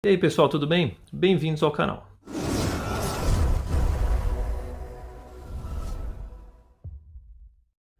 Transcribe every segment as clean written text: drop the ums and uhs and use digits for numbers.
E aí pessoal, tudo bem? Bem-vindos ao canal.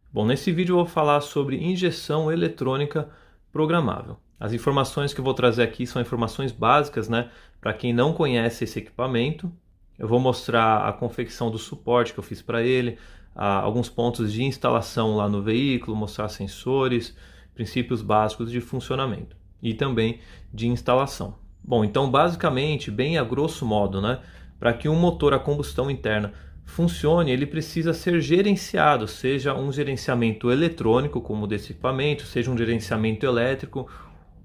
Bom, nesse vídeo eu vou falar sobre injeção eletrônica programável. As informações que eu vou trazer aqui são informações básicas, né? Para quem não conhece esse equipamento, eu vou mostrar a confecção do suporte que eu fiz para ele, alguns pontos de instalação lá no veículo, mostrar sensores, princípios básicos de funcionamento e também de instalação. Bom, então basicamente, bem a grosso modo, né, para que um motor a combustão interna funcione, ele precisa ser gerenciado, seja um gerenciamento eletrônico, como desse equipamento, seja um gerenciamento elétrico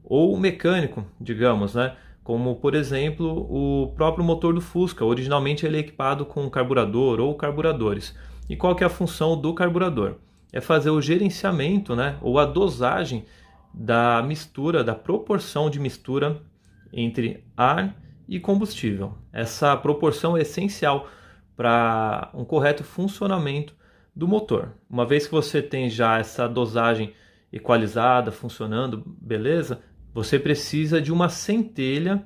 ou mecânico, digamos, né, como por exemplo o próprio motor do Fusca. Originalmente ele é equipado com carburador ou carburadores. E qual que é a função do carburador? É fazer o gerenciamento, né, ou a dosagem da mistura, da proporção de mistura entre ar e combustível. Essa proporção é essencial para um correto funcionamento do motor. Uma vez que você tem já essa dosagem equalizada, funcionando, beleza? Você precisa de uma centelha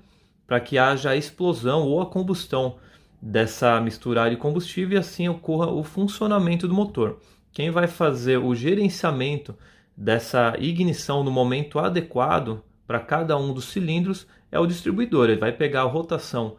para que haja a explosão ou a combustão dessa mistura ar e combustível e assim ocorra o funcionamento do motor. Quem vai fazer o gerenciamento dessa ignição no momento adequado para cada um dos cilindros é o distribuidor. Ele vai pegar a rotação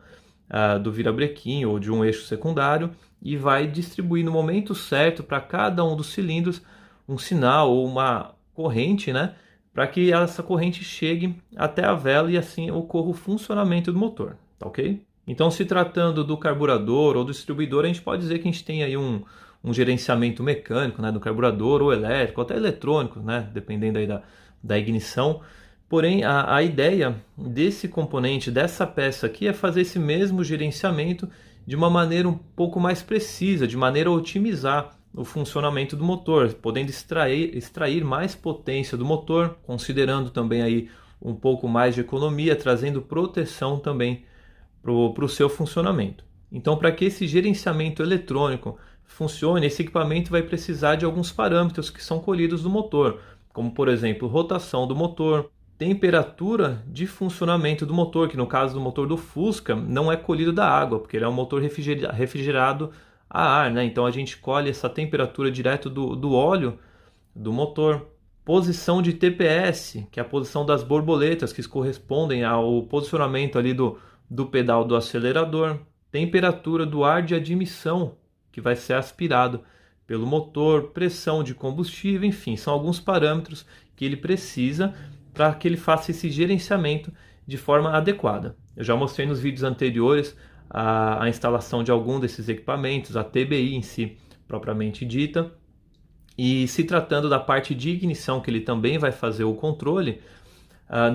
do virabrequim ou de um eixo secundário e vai distribuir no momento certo para cada um dos cilindros um sinal ou uma corrente, né, para que essa corrente chegue até a vela e assim ocorra o funcionamento do motor, tá ok? Então, se tratando do carburador ou do distribuidor, a gente pode dizer que a gente tem aí um gerenciamento mecânico, né, do carburador ou elétrico, até eletrônico, né, dependendo aí da ignição. Porém, a ideia desse componente, dessa peça aqui, é fazer esse mesmo gerenciamento de uma maneira um pouco mais precisa, de maneira a otimizar o funcionamento do motor, podendo extrair mais potência do motor, considerando também aí um pouco mais de economia, trazendo proteção também para o seu funcionamento. Então, para que esse gerenciamento eletrônico funcione, esse equipamento vai precisar de alguns parâmetros que são colhidos do motor, como por exemplo, rotação do motor, temperatura de funcionamento do motor, que no caso do motor do Fusca não é colhido da água, porque ele é um motor refrigerado a ar, né? Então a gente colhe essa temperatura direto do óleo do motor. Posição de TPS, que é a posição das borboletas, que correspondem ao posicionamento ali do pedal do acelerador. Temperatura do ar de admissão, que vai ser aspirado pelo motor, pressão de combustível, enfim, são alguns parâmetros que ele precisa para que ele faça esse gerenciamento de forma adequada. Eu já mostrei nos vídeos anteriores a instalação de algum desses equipamentos, a TBI em si, propriamente dita. E se tratando da parte de ignição, que ele também vai fazer o controle,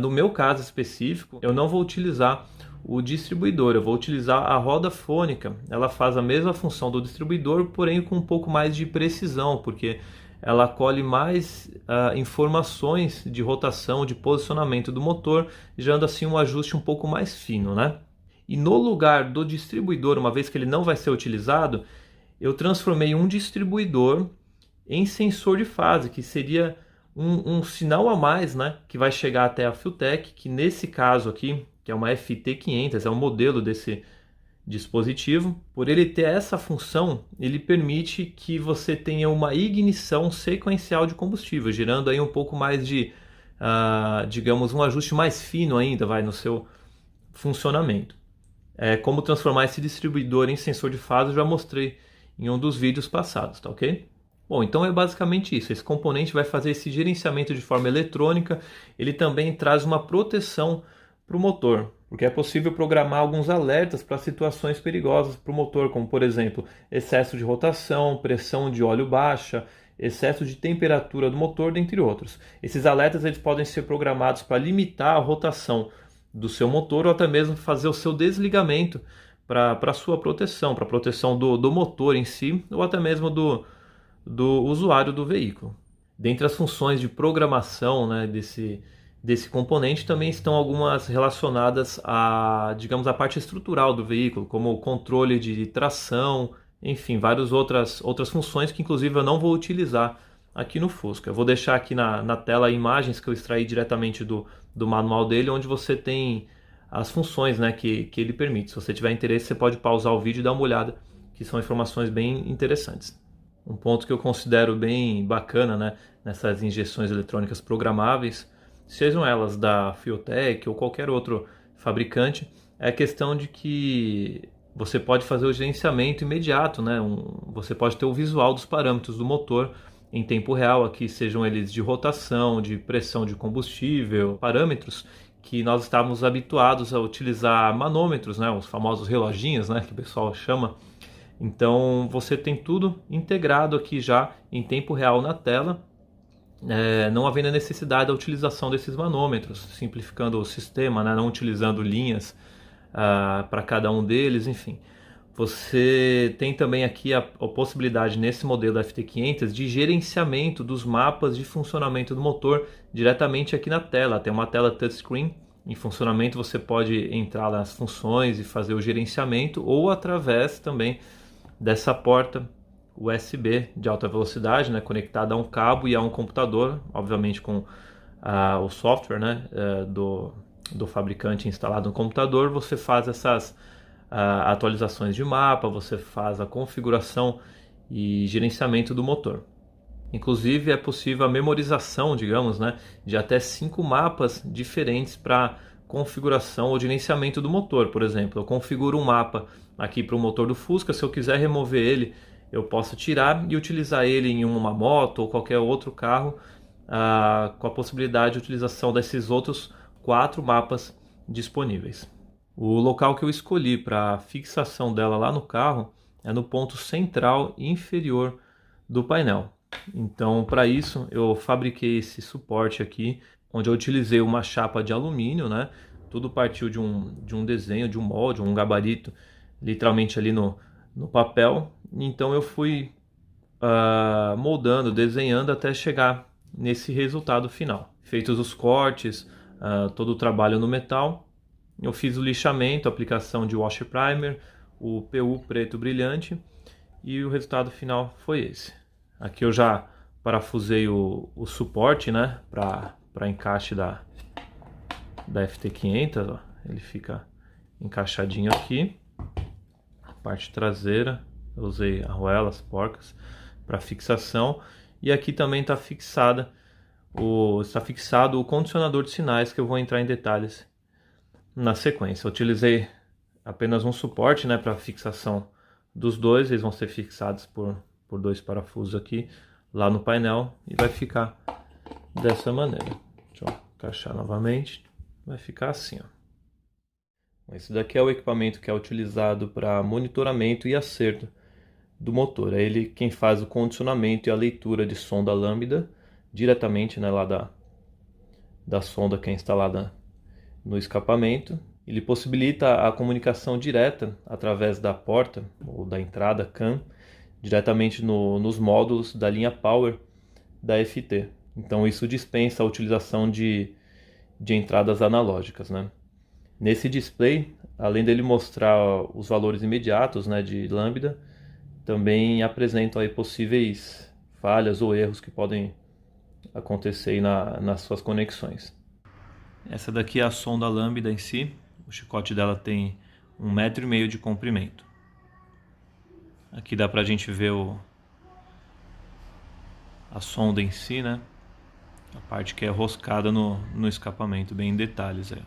no meu caso específico, eu não vou utilizar o distribuidor, eu vou utilizar a roda fônica. Ela faz a mesma função do distribuidor, porém com um pouco mais de precisão, porque ela colhe mais informações de rotação, de posicionamento do motor, gerando assim um ajuste um pouco mais fino, né? E no lugar do distribuidor, uma vez que ele não vai ser utilizado, eu transformei um distribuidor em sensor de fase, que seria um sinal a mais, né, que vai chegar até a Fueltech, que nesse caso aqui, que é uma FT500, é o modelo desse dispositivo. Por ele ter essa função, ele permite que você tenha uma ignição sequencial de combustível, gerando aí um pouco mais de, digamos, um ajuste mais fino ainda, vai, no seu funcionamento. Como transformar esse distribuidor em sensor de fase, eu já mostrei em um dos vídeos passados, tá ok? Bom, então é basicamente isso. Esse componente vai fazer esse gerenciamento de forma eletrônica. Ele também traz uma proteção para o motor, porque é possível programar alguns alertas para situações perigosas para o motor, como por exemplo, excesso de rotação, pressão de óleo baixa, excesso de temperatura do motor, dentre outros. Esses alertas eles podem ser programados para limitar a rotação do seu motor ou até mesmo fazer o seu desligamento para a sua proteção, para a proteção do motor em si ou até mesmo do usuário do veículo. Dentre as funções de programação, né, desse componente também estão algumas relacionadas a, digamos, a parte estrutural do veículo, como o controle de tração, enfim, várias outras funções que inclusive eu não vou utilizar aqui no Fusca. Eu vou deixar aqui na tela imagens que eu extraí diretamente do manual dele, onde você tem as funções, né, que ele permite. Se você tiver interesse, você pode pausar o vídeo e dar uma olhada, que são informações bem interessantes. Um ponto que eu considero bem bacana, né, nessas injeções eletrônicas programáveis, sejam elas da Fiotech ou qualquer outro fabricante, é a questão de que você pode fazer o gerenciamento imediato, né? Você pode ter o visual dos parâmetros do motor em tempo real, aqui sejam eles de rotação, de pressão de combustível, parâmetros que nós estávamos habituados a utilizar manômetros, né? Os famosos reloginhos, né, que o pessoal chama. Então você tem tudo integrado aqui já em tempo real na tela, não havendo a necessidade da utilização desses manômetros, simplificando o sistema, né? Não utilizando linhas para cada um deles, enfim. Você tem também aqui a possibilidade nesse modelo FT500 de gerenciamento dos mapas de funcionamento do motor diretamente aqui na tela. Tem uma tela touchscreen em funcionamento, você pode entrar nas funções e fazer o gerenciamento, ou através também dessa porta USB de alta velocidade, né, conectada a um cabo e a um computador, obviamente com o software, né, do fabricante instalado no computador. Você faz essas atualizações de mapa, você faz a configuração e gerenciamento do motor. Inclusive é possível a memorização, digamos, né, de até 5 mapas diferentes para configuração ou gerenciamento do motor. Por exemplo, eu configuro um mapa aqui para o motor do Fusca. Se eu quiser remover ele, eu posso tirar e utilizar ele em uma moto ou qualquer outro carro, com a possibilidade de utilização desses outros 4 mapas disponíveis. O local que eu escolhi para fixação dela lá no carro é no ponto central inferior do painel. Então, para isso, eu fabriquei esse suporte aqui, onde eu utilizei uma chapa de alumínio, né? Tudo partiu de um desenho, de um molde, um gabarito, literalmente ali no papel. Então, eu fui moldando, desenhando até chegar nesse resultado final. Feitos os cortes, todo o trabalho no metal, eu fiz o lixamento, a aplicação de washer primer, o PU preto brilhante, e o resultado final foi esse. Aqui eu já parafusei o suporte, né, para encaixe da FT500, ó. Ele fica encaixadinho aqui. A parte traseira eu usei arruelas, porcas para fixação, e aqui também está fixado o condicionador de sinais, que eu vou entrar em detalhes na sequência. Eu utilizei apenas um suporte, né, para fixação dos dois. Eles vão ser fixados por 2 parafusos aqui lá no painel, e vai ficar dessa maneira. Deixa eu encaixar novamente. Vai ficar assim, ó. Esse daqui é o equipamento que é utilizado para monitoramento e acerto do motor. É ele quem faz o condicionamento e a leitura de sonda lambda diretamente, né, lá da sonda que é instalada no escapamento. Ele possibilita a comunicação direta através da porta ou da entrada CAN diretamente nos módulos da linha Power da FT. Então isso dispensa a utilização de entradas analógicas, né? Nesse display, além dele mostrar os valores imediatos, né, de lambda, também apresentam aí possíveis falhas ou erros que podem acontecer aí nas suas conexões. Essa daqui é a sonda lambda em si. O chicote dela tem 1,5 m de comprimento. Aqui dá pra gente ver a sonda em si, né? A parte que é roscada no escapamento, bem em detalhes aí.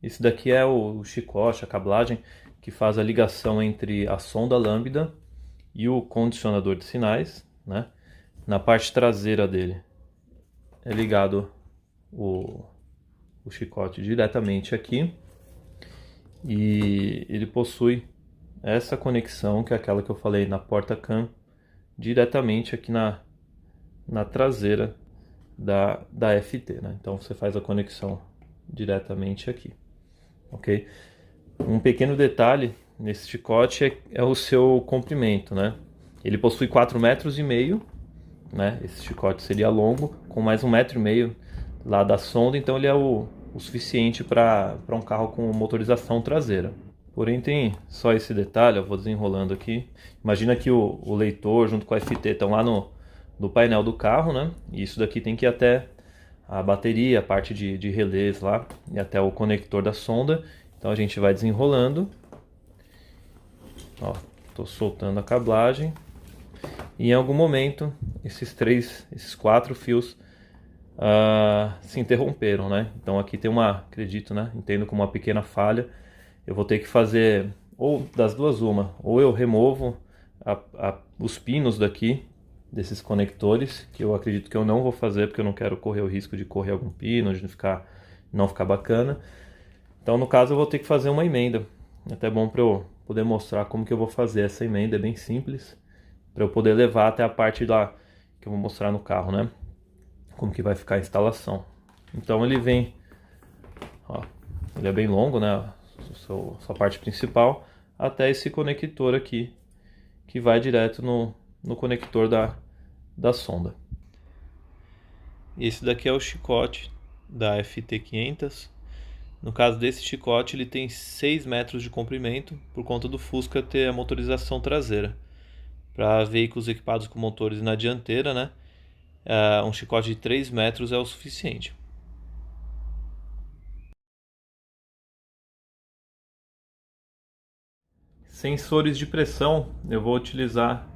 Esse daqui é o chicote, a cablagem, que faz a ligação entre a sonda lambda e o condicionador de sinais, né? Na parte traseira dele é ligado o chicote diretamente aqui, e ele possui essa conexão, que é aquela que eu falei na porta CAN, diretamente aqui na traseira da FT, né? Então você faz a conexão diretamente aqui, ok? Um pequeno detalhe nesse chicote é o seu comprimento, né? Ele possui 4,5 metros, né? Esse chicote seria longo, com mais 1,5 metro lá da sonda, então ele é o suficiente para um carro com motorização traseira. Porém tem só esse detalhe, eu vou desenrolando aqui. Imagina que o leitor junto com a FT estão lá no painel do carro, né? E isso daqui tem que ir até a bateria, a parte de relés lá e até o conector da sonda. Então a gente vai desenrolando. Ó, tô soltando a cablagem. E em algum momento esses 4 fios se interromperam, né? Então aqui tem acredito, né? Entendo como uma pequena falha. Eu vou ter que fazer ou das duas uma, ou eu removo os pinos daqui desses conectores, que eu acredito que eu não vou fazer porque eu não quero correr o risco de correr algum pino, de não ficar bacana. Então no caso eu vou ter que fazer uma emenda. É até bom para eu poder mostrar como que eu vou fazer essa emenda, é bem simples, para eu poder levar até a parte lá que eu vou mostrar no carro, né? Como que vai ficar a instalação. Então ele vem, ó, ele é bem longo, né? Sua parte principal, até esse conector aqui, que vai direto no conector da sonda. Esse daqui é o chicote da FT500. No caso desse chicote, ele tem 6 metros de comprimento, por conta do Fusca ter a motorização traseira. Para veículos equipados com motores na dianteira, né? Um chicote de 3 metros é o suficiente. Sensores de pressão, eu vou utilizar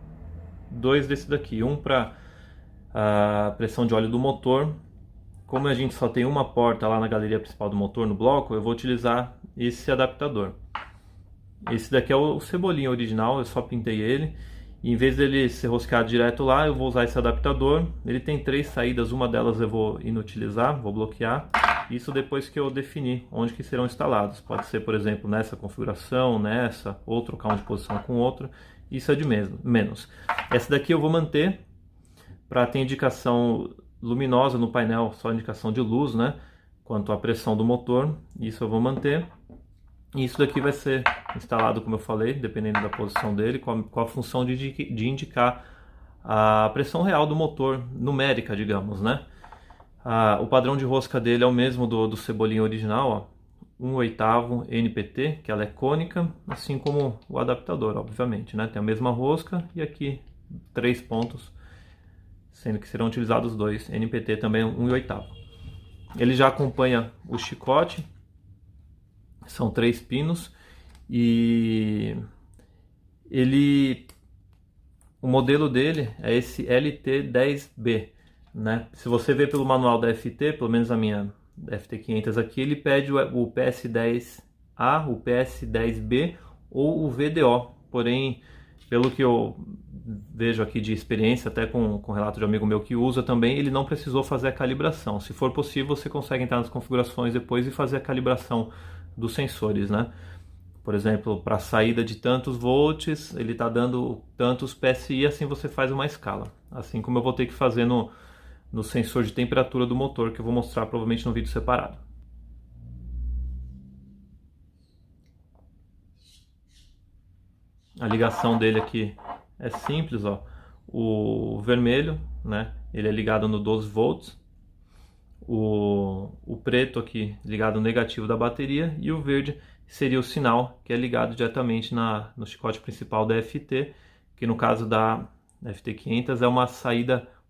2 desse daqui. Um para a pressão de óleo do motor. Como a gente só tem uma porta lá na galeria principal do motor, no bloco, eu vou utilizar esse adaptador. Esse daqui é o Cebolinha original, eu só pintei ele. E em vez dele ser rosqueado direto lá, eu vou usar esse adaptador. Ele tem 3 saídas, uma delas eu vou inutilizar, vou bloquear. Isso depois que eu definir onde que serão instalados. Pode ser, por exemplo, nessa configuração, nessa, ou trocar um de posição com outro. Isso é de menos. Essa daqui eu vou manter para ter indicação luminosa no painel, só indicação de luz, né? Quanto à pressão do motor, isso eu vou manter. E isso daqui vai ser instalado, como eu falei, dependendo da posição dele, com a função de indicar a pressão real do motor, numérica, digamos, né? O padrão de rosca dele é o mesmo do Cebolinha original, ó, 1/8 NPT, que ela é cônica, assim como o adaptador, obviamente, né? Tem a mesma rosca e aqui 3 pontos, sendo que serão utilizados 2, NPT também 1/8. Ele já acompanha o chicote, são 3 pinos, e o modelo dele é esse LT10B, né? Se você ver pelo manual da FT, pelo menos a minha FT500 aqui, ele pede o PS10A, o PS10B ou o VDO. Porém, pelo que eu vejo aqui de experiência, até com relato de amigo meu que usa também, ele não precisou fazer a calibração. Se for possível, você consegue entrar nas configurações depois e fazer a calibração dos sensores, né? Por exemplo, para saída de tantos volts, ele está dando tantos PSI, assim você faz uma escala. Assim como eu vou ter que fazer no sensor de temperatura do motor, que eu vou mostrar provavelmente no vídeo separado. A ligação dele aqui é simples, ó. O vermelho, né, ele é ligado no 12 volts. O preto aqui ligado no negativo da bateria, e o verde seria o sinal que é ligado diretamente no chicote principal da FT, que no caso da FT500 é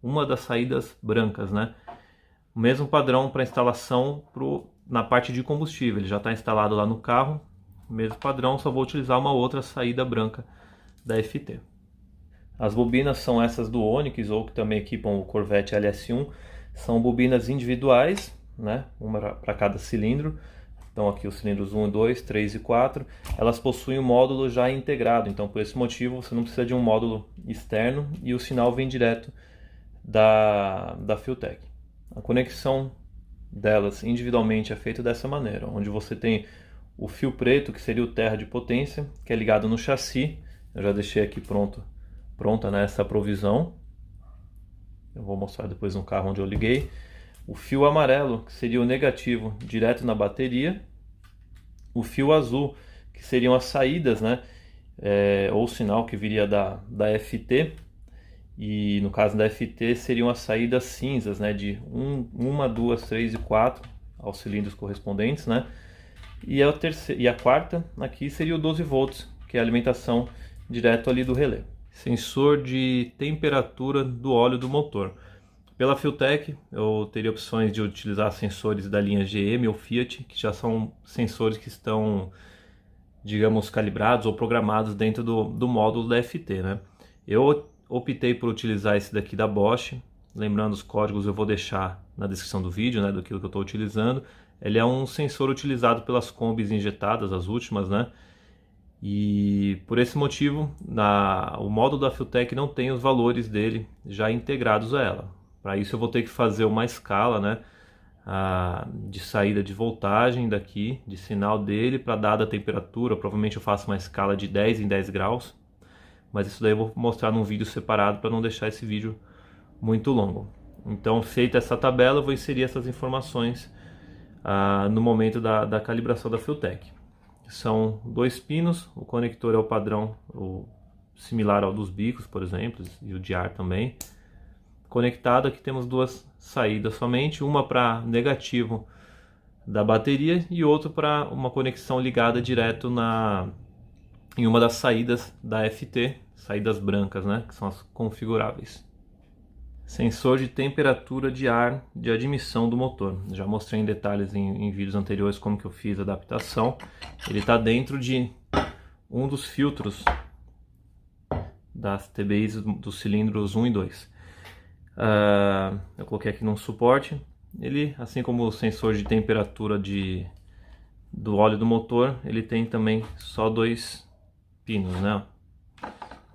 uma das saídas brancas, né? O mesmo padrão para instalação na parte de combustível, ele já está instalado lá no carro, o mesmo padrão, só vou utilizar uma outra saída branca da FT. As bobinas são essas do Onix, ou que também equipam o Corvette LS1, são bobinas individuais, né? Uma para cada cilindro. Então aqui os cilindros 1, 2, 3 e 4, elas possuem um módulo já integrado, então por esse motivo você não precisa de um módulo externo e o sinal vem direto da Filtech. A conexão delas individualmente é feita dessa maneira, onde você tem o fio preto, que seria o terra de potência, que é ligado no chassi. Eu já deixei aqui pronta, né, essa provisão. Eu vou mostrar depois no carro onde eu liguei. O fio amarelo, que seria o negativo, direto na bateria. O fio azul, que seriam as saídas, né? Ou o sinal que viria da FT. E no caso da FT seriam as saídas cinzas, né? De 1, 2, 3 e 4 aos cilindros correspondentes, né? E a quarta aqui seria o 12 volts, que é a alimentação direto ali do relé. Sensor de temperatura do óleo do motor. Pela Filtek, eu teria opções de utilizar sensores da linha GM ou Fiat, que já são sensores que estão, digamos, calibrados ou programados dentro do módulo da FT, né? Eu optei por utilizar esse daqui da Bosch. Lembrando, os códigos eu vou deixar na descrição do vídeo, né, daquilo que eu estou utilizando. Ele é um sensor utilizado pelas combis injetadas, as últimas, né? E por esse motivo, o módulo da Filtek não tem os valores dele já integrados a ela. Para isso eu vou ter que fazer uma escala, né, de saída de voltagem daqui, de sinal dele, para dada a temperatura. Provavelmente eu faço uma escala de 10 em 10 graus. Mas isso daí eu vou mostrar num vídeo separado para não deixar esse vídeo muito longo. Então, feita essa tabela, eu vou inserir essas informações no momento da calibração da Filtek. São 2 pinos, o conector é o padrão, similar ao dos bicos, por exemplo, e o de ar também. Conectado, aqui temos 2 saídas somente, uma para negativo da bateria e outra para uma conexão ligada direto em uma das saídas da FT, saídas brancas, né, que são as configuráveis. Sensor de temperatura de ar de admissão do motor. Já mostrei em detalhes em vídeos anteriores como que eu fiz a adaptação. Ele está dentro de um dos filtros das TBIs dos cilindros 1 e 2. Eu coloquei aqui num suporte. Ele, assim como o sensor de temperatura do óleo do motor, ele tem também só 2 pinos, né?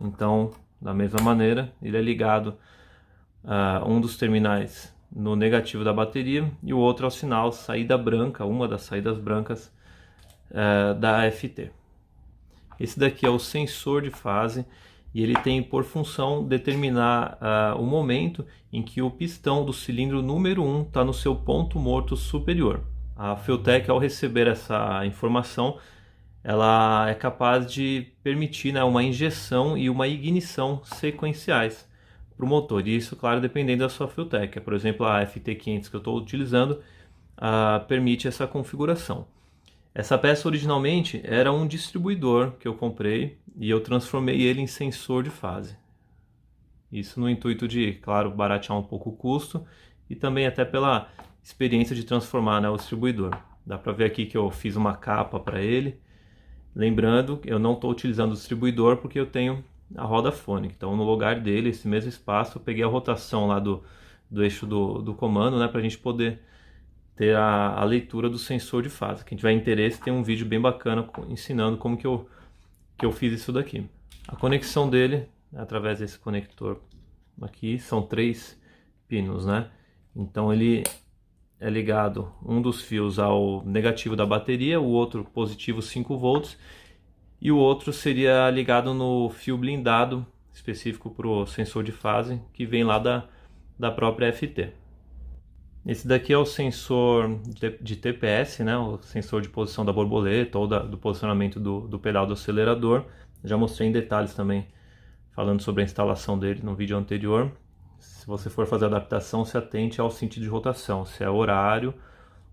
Então, da mesma maneira, ele é ligado um dos terminais no negativo da bateria e o outro ao sinal saída branca, uma das saídas brancas da FT. Esse daqui é o sensor de fase e ele tem por função determinar o momento em que o pistão do cilindro número 1 está no seu ponto morto superior. A Filtek, ao receber essa informação, ela é capaz de permitir, né, uma injeção e uma ignição sequenciais para o motor. E isso, claro, dependendo da sua Filtek. Por exemplo, a FT500 que eu estou utilizando permite essa configuração. Essa peça originalmente era um distribuidor que eu comprei e eu transformei ele em sensor de fase. Isso no intuito de, claro, baratear um pouco o custo e também até pela experiência de transformar, né, o distribuidor. Dá para ver aqui que eu fiz uma capa para ele. Lembrando, eu não estou utilizando o distribuidor porque eu tenho a roda fônica. Então, no lugar dele, esse mesmo espaço, eu peguei a rotação lá do eixo do comando, né, para a gente poder ter a leitura do sensor de fase. Quem tiver interesse, tem um vídeo bem bacana ensinando como que eu fiz isso daqui. A conexão dele é através desse conector aqui, são 3 pinos, né? Então ele é ligado, um dos fios ao negativo da bateria, o outro positivo 5 volts e o outro seria ligado no fio blindado específico para o sensor de fase que vem lá da própria FT. Esse daqui é o sensor de TPS, né? O sensor de posição da borboleta ou do posicionamento do pedal do acelerador. Já mostrei em detalhes também falando sobre a instalação dele no vídeo anterior. Se você for fazer a adaptação, se atente ao sentido de rotação, se é horário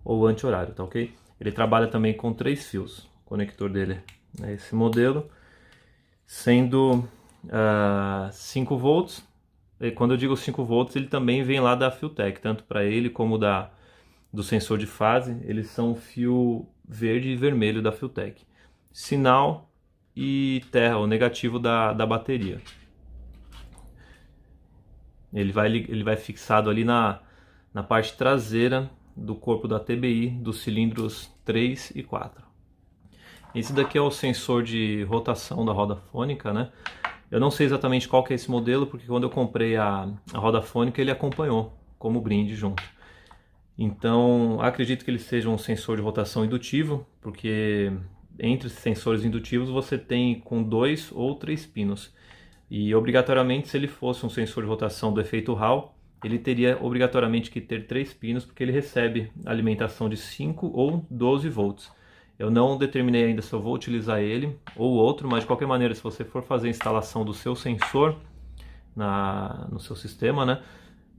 ou anti-horário, tá ok? Ele trabalha também com 3 fios. O conector dele é esse modelo, sendo 5 volts. E quando eu digo 5 volts, ele também vem lá da Filtek, tanto para ele como do sensor de fase. Eles são fio verde e vermelho da Filtek. Sinal e terra, o negativo da bateria. Ele vai fixado ali na parte traseira do corpo da TBI dos cilindros 3 e 4. Esse daqui é o sensor de rotação da roda fônica, né? Eu não sei exatamente qual que é esse modelo, porque quando eu comprei a roda fônica ele acompanhou como brinde junto. Então acredito que ele seja um sensor de rotação indutivo, porque entre esses sensores indutivos você tem com 2 ou 3 pinos. E obrigatoriamente, se ele fosse um sensor de rotação do efeito Hall, ele teria obrigatoriamente que ter 3 pinos, porque ele recebe alimentação de 5 ou 12 volts. Eu não determinei ainda se eu vou utilizar ele ou outro, mas de qualquer maneira, se você for fazer a instalação do seu sensor no seu sistema, né,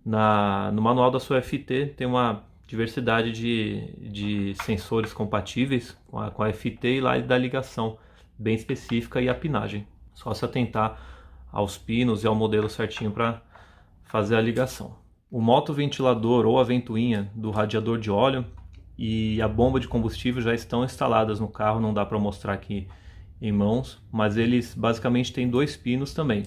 no manual da sua FT tem uma diversidade de sensores compatíveis com a FT e lá da ligação bem específica e a pinagem. Só se atentar aos pinos e ao modelo certinho para fazer a ligação. o motoventilador ou a ventoinha do radiador de óleo e a bomba de combustível já estão instaladas no carro, não dá para mostrar aqui em mãos, mas eles basicamente têm 2 pinos também.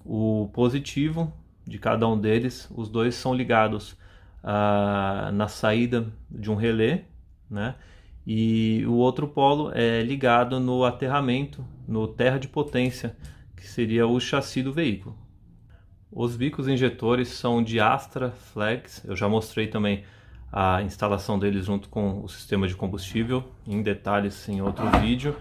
O positivo de cada um deles, os dois são ligados na saída de um relé, né? E o outro polo é ligado no aterramento, no terra de potência, que seria o chassi do veículo. Os bicos injetores são de Astra Flex, eu já mostrei também a instalação deles junto com o sistema de combustível, em detalhes em outro vídeo.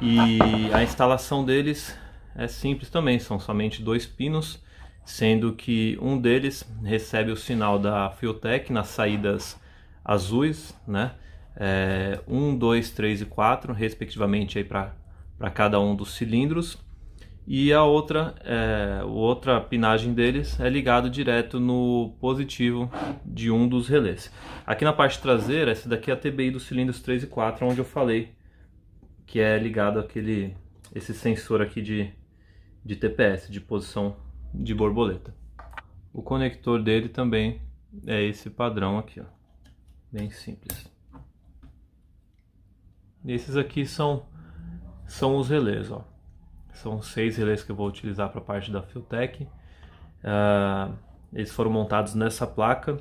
E a instalação deles é simples também, são somente 2 pinos, sendo que um deles recebe o sinal da Fueltech nas saídas azuis, né? 1, 2, 3 e 4, respectivamente para cada um dos cilindros. E a outra pinagem deles é ligado direto no positivo de um dos relés. Aqui na parte traseira, essa daqui é a TBI dos cilindros 3 e 4, onde eu falei que é ligado esse sensor aqui de TPS, de posição de borboleta. O conector dele também é esse padrão aqui, ó, bem simples. E esses aqui são os relés, ó. São 6 relés que eu vou utilizar para a parte da Fueltech. Eles foram montados nessa placa,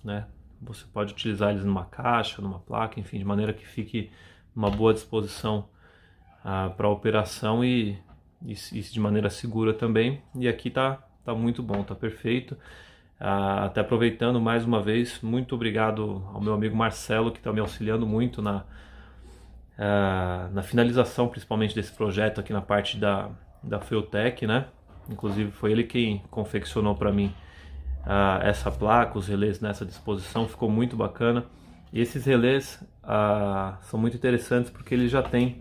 né? Você pode utilizar eles numa caixa, numa placa, enfim, de maneira que fique uma boa disposição para a operação e de maneira segura também. E aqui tá muito bom, tá perfeito. Até aproveitando mais uma vez, muito obrigado ao meu amigo Marcelo, que está me auxiliando muito na finalização, principalmente desse projeto aqui na parte da Fueltech, né? Inclusive foi ele quem confeccionou para mim essa placa, os relés nessa disposição, ficou muito bacana. E esses relés são muito interessantes porque ele já tem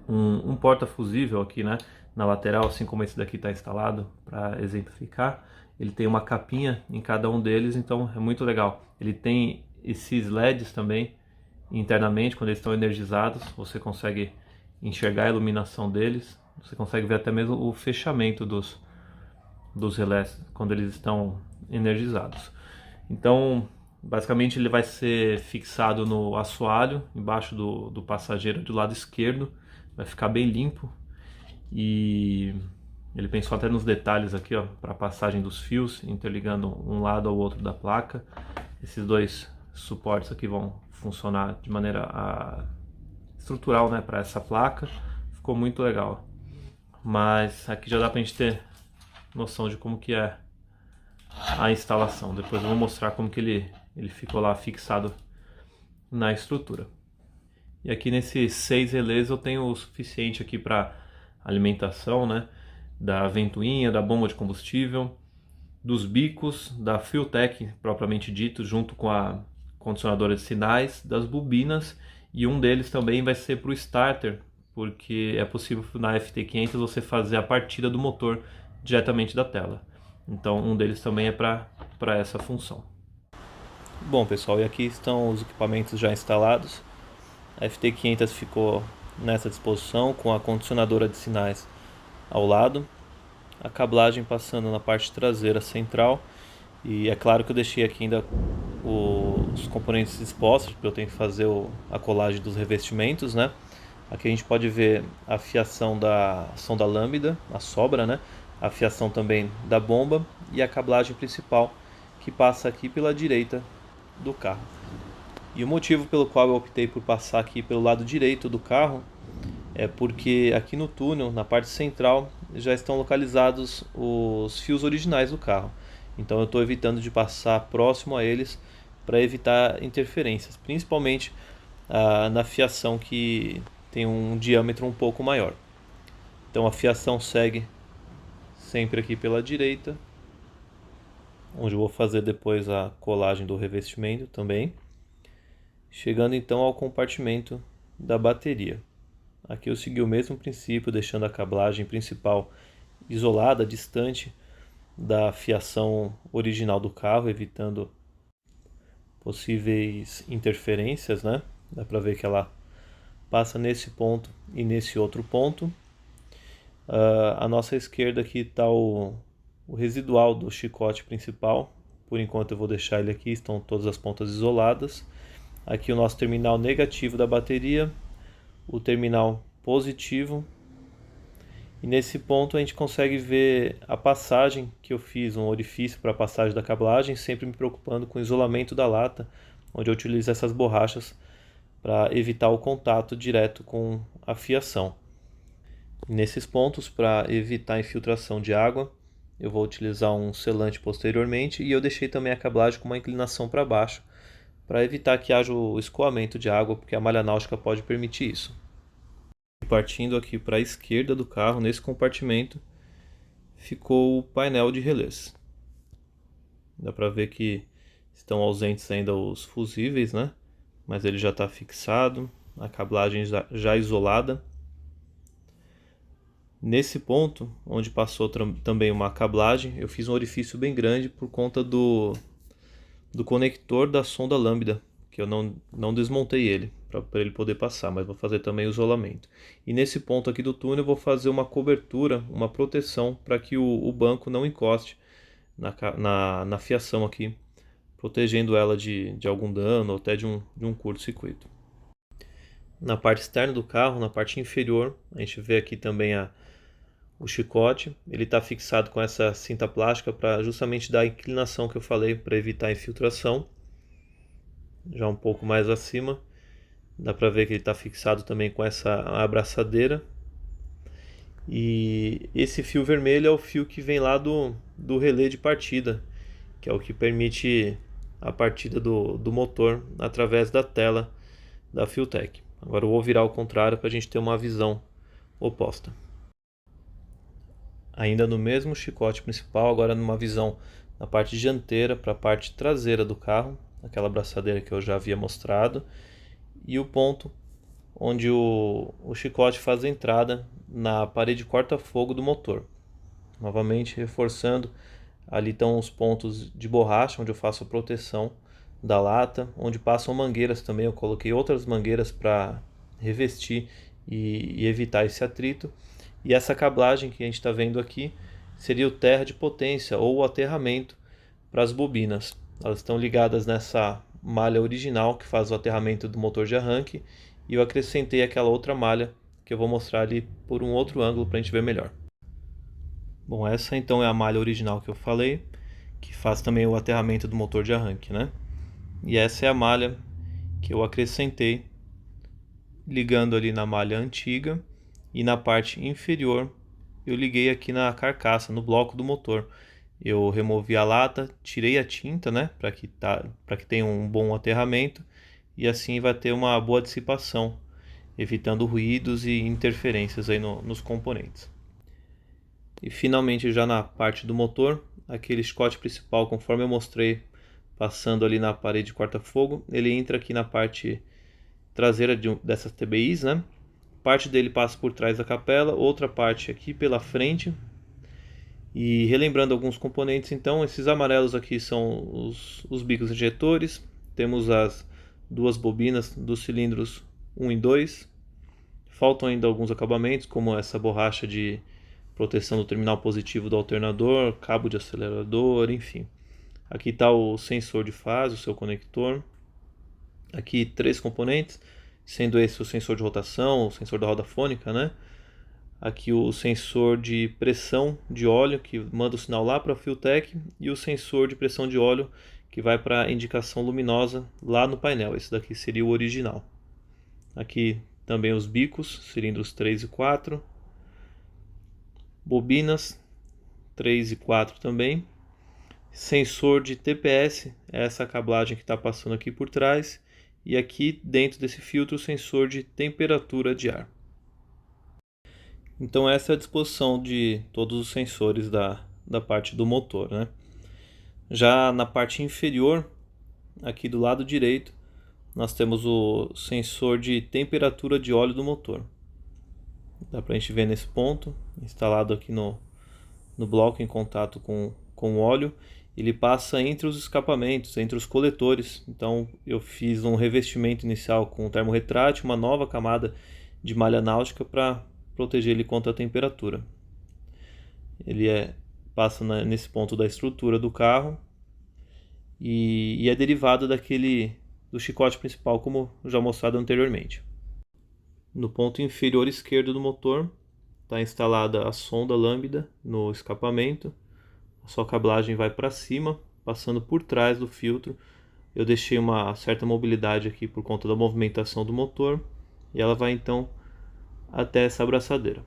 um porta-fusível aqui, né, na lateral, assim como esse daqui está instalado, para exemplificar. Ele tem uma capinha em cada um deles, então é muito legal. Ele tem esses LEDs também internamente, quando eles estão energizados, você consegue enxergar a iluminação deles, você consegue ver até mesmo o fechamento dos relés quando eles estão energizados. Então, basicamente ele vai ser fixado no assoalho, embaixo do passageiro do lado esquerdo, vai ficar bem limpo. E ele pensou até nos detalhes aqui, ó, para a passagem dos fios, interligando um lado ao outro da placa. Esses 2 suportes aqui vão funcionar de maneira estrutural, né, para essa placa. Ficou muito legal. Mas aqui já dá para a gente ter noção de como que é a instalação. Depois eu vou mostrar como que ele ficou lá fixado na estrutura. E aqui nesses 6 relés eu tenho o suficiente aqui para alimentação, né, da ventoinha, da bomba de combustível, dos bicos, da Fueltech propriamente dito, junto com a condicionadora de sinais, das bobinas, e um deles também vai ser para o starter, porque é possível na FT500 você fazer a partida do motor diretamente da tela. Então um deles também é para essa função. Bom pessoal, e aqui estão os equipamentos já instalados. A FT500 ficou nessa disposição, com a condicionadora de sinais ao lado, a cablagem passando na parte traseira central, e é claro que eu deixei aqui ainda os componentes expostos, porque eu tenho que fazer a colagem dos revestimentos, né? Aqui a gente pode ver a fiação da sonda lambda, a sobra, né? A fiação também da bomba e a cablagem principal que passa aqui pela direita do carro. E o motivo pelo qual eu optei por passar aqui pelo lado direito do carro é porque aqui no túnel, na parte central, já estão localizados os fios originais do carro. Então eu estou evitando de passar próximo a eles para evitar interferências, principalmente na fiação que tem um diâmetro um pouco maior. Então a fiação segue sempre aqui pela direita, onde eu vou fazer depois a colagem do revestimento também. Chegando então ao compartimento da bateria. Aqui eu segui o mesmo princípio, deixando a cablagem principal isolada, distante da fiação original do carro, evitando possíveis interferências, né? Dá para ver que ela passa nesse ponto e nesse outro ponto. À nossa esquerda aqui está o o residual do chicote principal. Por enquanto eu vou deixar ele aqui, estão todas as pontas isoladas. Aqui o nosso terminal negativo da bateria, o terminal positivo. E nesse ponto a gente consegue ver a passagem que eu fiz, um orifício para a passagem da cablagem, sempre me preocupando com o isolamento da lata, onde eu utilizo essas borrachas para evitar o contato direto com a fiação. E nesses pontos, para evitar a infiltração de água, eu vou utilizar um selante posteriormente, e eu deixei também a cablagem com uma inclinação para baixo, para evitar que haja o escoamento de água, porque a malha náutica pode permitir isso. Partindo aqui para a esquerda do carro, nesse compartimento, ficou o painel de relés. Dá para ver que estão ausentes ainda os fusíveis, né? Mas ele já está fixado, a cablagem já isolada. Nesse ponto, onde passou também uma cablagem, eu fiz um orifício bem grande por conta do conector da sonda lambda, que eu não desmontei ele, para ele poder passar, mas vou fazer também o isolamento. E nesse ponto aqui do túnel eu vou fazer uma cobertura, uma proteção, para que o banco não encoste na fiação aqui, protegendo ela de algum dano ou até de um curto-circuito. Na parte externa do carro, na parte inferior, a gente vê aqui também o chicote. Ele está fixado com essa cinta plástica para justamente dar a inclinação que eu falei, para evitar a infiltração. Já um pouco mais acima, dá para ver que ele está fixado também com essa abraçadeira. E esse fio vermelho é o fio que vem lá do relé de partida, que é o que permite a partida do motor através da tela da Filtek. Agora eu vou virar ao contrário para a gente ter uma visão oposta. Ainda no mesmo chicote principal, agora numa visão na parte dianteira para a parte traseira do carro, aquela abraçadeira que eu já havia mostrado, e o ponto onde o chicote faz a entrada na parede corta-fogo do motor. Novamente reforçando, ali estão os pontos de borracha onde eu faço a proteção da lata, onde passam mangueiras também. Eu coloquei outras mangueiras para revestir e evitar esse atrito. E essa cablagem que a gente está vendo aqui seria o terra de potência ou o aterramento para as bobinas. Elas estão ligadas nessa malha original que faz o aterramento do motor de arranque, e eu acrescentei aquela outra malha que eu vou mostrar ali por um outro ângulo para a gente ver melhor. Bom, essa então é a malha original que eu falei, que faz também o aterramento do motor de arranque, né? E essa é a malha que eu acrescentei, ligando ali na malha antiga, e na parte inferior eu liguei aqui na carcaça, no bloco do motor. Eu removi a lata, tirei a tinta, né, para que tenha um bom aterramento, e assim vai ter uma boa dissipação, evitando ruídos e interferências aí nos componentes. E finalmente, já na parte do motor, aquele chicote principal, conforme eu mostrei, passando ali na parede corta-fogo, ele entra aqui na parte traseira dessas TBIs, né? Parte dele passa por trás da capela, outra parte aqui pela frente. E relembrando alguns componentes, então, esses amarelos aqui são os bicos injetores. Temos as duas bobinas dos cilindros 1 e 2. Faltam ainda alguns acabamentos, como essa borracha de proteção do terminal positivo do alternador, cabo de acelerador, enfim. Aqui está o sensor de fase, o seu conector. Aqui 3 componentes, sendo esse o sensor de rotação, o sensor da roda fônica, né? Aqui o sensor de pressão de óleo, que manda o sinal lá para a Filtek, e o sensor de pressão de óleo, que vai para a indicação luminosa lá no painel. Esse daqui seria o original. Aqui também os bicos, cilindros 3 e 4. Bobinas 3 e 4 também. Sensor de TPS, essa cablagem que está passando aqui por trás. E aqui dentro desse filtro o sensor de temperatura de ar. Então essa é a disposição de todos os sensores da parte do motor, né? Já na parte inferior, aqui do lado direito, nós temos o sensor de temperatura de óleo do motor. Dá para a gente ver nesse ponto, instalado aqui no bloco em contato com o óleo. Ele passa entre os escapamentos, entre os coletores. Então eu fiz um revestimento inicial com termorretrátil, uma nova camada de malha náutica para proteger ele contra a temperatura. Ele é passa nesse ponto da estrutura do carro e é derivado do chicote principal, como já mostrado anteriormente. No ponto inferior esquerdo do motor está instalada a sonda lambda no escapamento. A sua cablagem vai para cima, passando por trás do filtro. Eu deixei uma certa mobilidade aqui por conta da movimentação do motor e ela vai então até essa abraçadeira.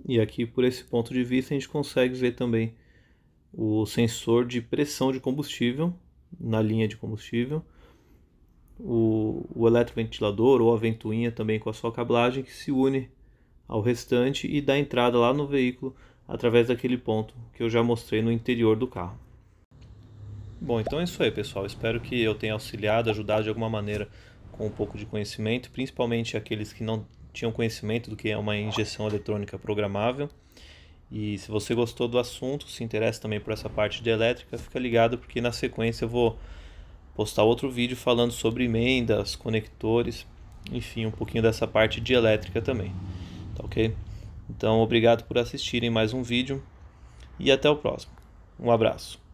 E aqui, por esse ponto de vista, a gente consegue ver também o sensor de pressão de combustível na linha de combustível, o eletroventilador ou a ventoinha também com a sua cablagem que se une ao restante e dá entrada lá no veículo através daquele ponto que eu já mostrei no interior do carro. Bom, então é isso aí, pessoal. Espero que eu tenha auxiliado, ajudado de alguma maneira com um pouco de conhecimento, principalmente aqueles que não tinham conhecimento do que é uma injeção eletrônica programável. E se você gostou do assunto, se interessa também por essa parte de elétrica, fica ligado porque na sequência eu vou postar outro vídeo falando sobre emendas, conectores, enfim, um pouquinho dessa parte de elétrica também, tá ok? Então, obrigado por assistirem mais um vídeo e até o próximo. Um abraço.